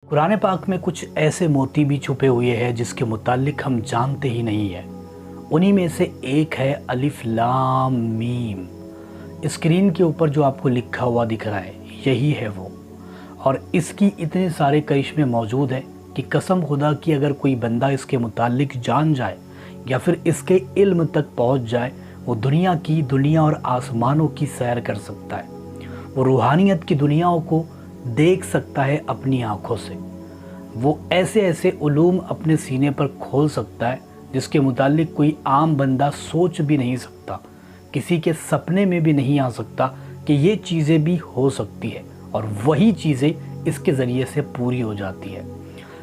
قرآن پاک میں کچھ ایسے موتی بھی چھپے ہوئے ہیں جس کے متعلق ہم جانتے ہی نہیں ہیں۔ انہی میں سے ایک ہے الف لام میم۔ اسکرین کے اوپر جو آپ کو لکھا ہوا دکھ رہا ہے یہی ہے وہ، اور اس کی اتنے سارے کرشمے موجود ہیں کہ قسم خدا کی اگر کوئی بندہ اس کے متعلق جان جائے یا پھر اس کے علم تک پہنچ جائے، وہ دنیا اور آسمانوں کی سیر کر سکتا ہے، وہ روحانیت کی دنیاوں کو دیکھ سکتا ہے اپنی آنکھوں سے، وہ ایسے علوم اپنے سینے پر کھول سکتا ہے جس کے متعلق کوئی عام بندہ سوچ بھی نہیں سکتا، کسی کے سپنے میں بھی نہیں آ سکتا کہ یہ چیزیں بھی ہو سکتی ہے، اور وہی چیزیں اس کے ذریعے سے پوری ہو جاتی ہے۔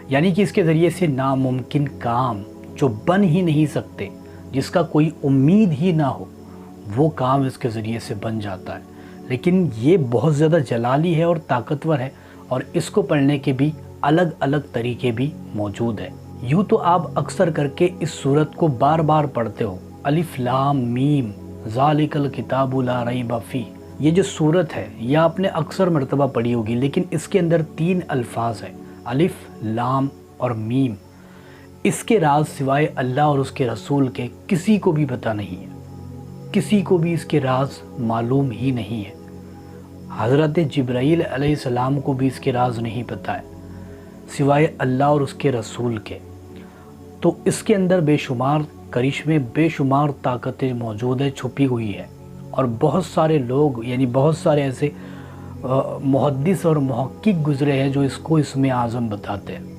یعنی کہ اس کے ذریعے سے ناممکن کام جو بن ہی نہیں سکتے، جس کا کوئی امید ہی نہ ہو، وہ کام اس کے ذریعے سے بن جاتا ہے۔ لیکن یہ بہت زیادہ جلالی ہے اور طاقتور ہے، اور اس کو پڑھنے کے بھی الگ الگ طریقے بھی موجود ہیں۔ یوں تو آپ اکثر کر کے اس سورت کو بار بار پڑھتے ہو، الف لام میم ذالک الکتاب لا ریب فیہ۔ یہ جو سورت ہے یہ آپ نے اکثر مرتبہ پڑھی ہوگی، لیکن اس کے اندر 3 الفاظ ہیں، الف لام اور میم۔ اس کے راز سوائے اللہ اور اس کے رسول کے کسی کو بھی پتہ نہیں ہے، کسی کو بھی اس کے راز معلوم ہی نہیں ہے۔ حضرت جبرائیل علیہ السلام کو بھی اس کے راز نہیں پتہ ہے سوائے اللہ اور اس کے رسول کے۔ تو اس کے اندر بے شمار کرشمے، بے شمار طاقتیں موجود ہیں، چھپی ہوئی ہے، اور بہت سارے لوگ، یعنی بہت سارے ایسے محدث اور محقق گزرے ہیں جو اس کو اسم اعظم بتاتے ہیں۔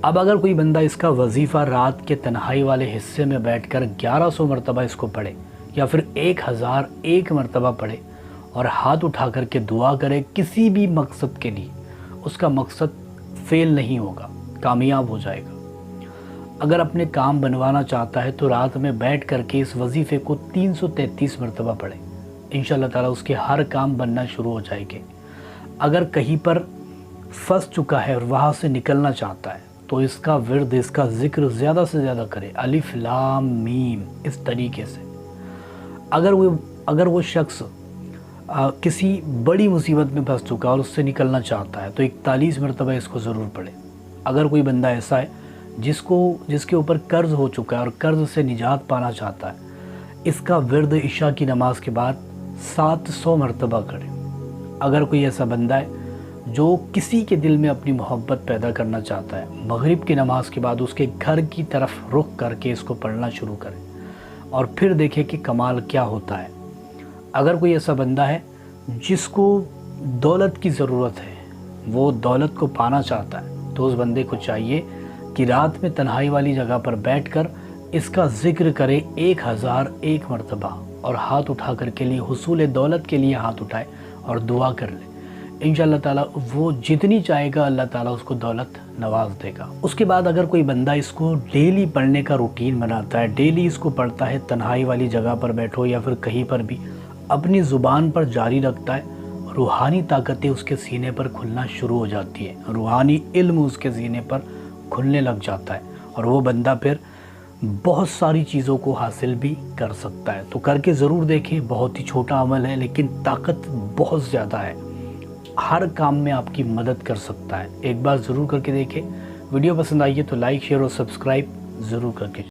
اب اگر کوئی بندہ اس کا وظیفہ رات کے تنہائی والے حصے میں بیٹھ کر 1100 مرتبہ اس کو پڑھے، یا پھر 1001 مرتبہ پڑھے اور ہاتھ اٹھا کر کے دعا کرے کسی بھی مقصد کے لیے، اس کا مقصد فیل نہیں ہوگا، کامیاب ہو جائے گا۔ اگر اپنے کام بنوانا چاہتا ہے تو رات میں بیٹھ کر کے اس وظیفے کو 333 مرتبہ پڑھے، انشاءاللہ تعالیٰ اس کے ہر کام بننا شروع ہو جائے گے۔ اگر کہیں پر پھنس چکا ہے اور وہاں سے نکلنا چاہتا ہے تو اس کا ورد، اس کا ذکر زیادہ سے زیادہ کرے، الف لام میم، اس طریقے سے۔ اگر وہ شخص کسی بڑی مصیبت میں پھنس چکا اور اس سے نکلنا چاہتا ہے تو 41 مرتبہ اس کو ضرور پڑھے۔ اگر کوئی بندہ ایسا ہے جس کے اوپر قرض ہو چکا ہے اور قرض سے نجات پانا چاہتا ہے، اس کا ورد عشاء کی نماز کے بعد 700 مرتبہ کرے۔ اگر کوئی ایسا بندہ ہے جو کسی کے دل میں اپنی محبت پیدا کرنا چاہتا ہے، مغرب کی نماز کے بعد اس کے گھر کی طرف رخ کر کے اس کو پڑھنا شروع کرے، اور پھر دیکھے کہ کمال کیا ہوتا ہے۔ اگر کوئی ایسا بندہ ہے جس کو دولت کی ضرورت ہے، وہ دولت کو پانا چاہتا ہے، تو اس بندے کو چاہیے کہ رات میں تنہائی والی جگہ پر بیٹھ کر اس کا ذکر کرے 1001 مرتبہ، اور ہاتھ اٹھا کر کے لیے حصول دولت کے لیے ہاتھ اٹھائے اور دعا کر لے۔ انشاءاللہ تعالیٰ وہ جتنی چاہے گا اللہ تعالیٰ اس کو دولت نواز دے گا۔ اس کے بعد اگر کوئی بندہ اس کو ڈیلی پڑھنے کا روٹین بناتا ہے، ڈیلی اس کو پڑھتا ہے، تنہائی والی جگہ پر بیٹھو یا پھر کہیں پر بھی اپنی زبان پر جاری رکھتا ہے، روحانی طاقتیں اس کے سینے پر کھلنا شروع ہو جاتی ہیں، روحانی علم اس کے سینے پر کھلنے لگ جاتا ہے، اور وہ بندہ پھر بہت ساری چیزوں کو حاصل بھی کر سکتا ہے۔ تو کر کے ضرور دیکھیں، بہت ہی چھوٹا عمل ہے لیکن طاقت بہت زیادہ ہے، ہر کام میں آپ کی مدد کر سکتا ہے۔ ایک بار ضرور کر کے دیکھیں۔ ویڈیو پسند آئیے تو لائک، شیئر اور سبسکرائب ضرور کر کے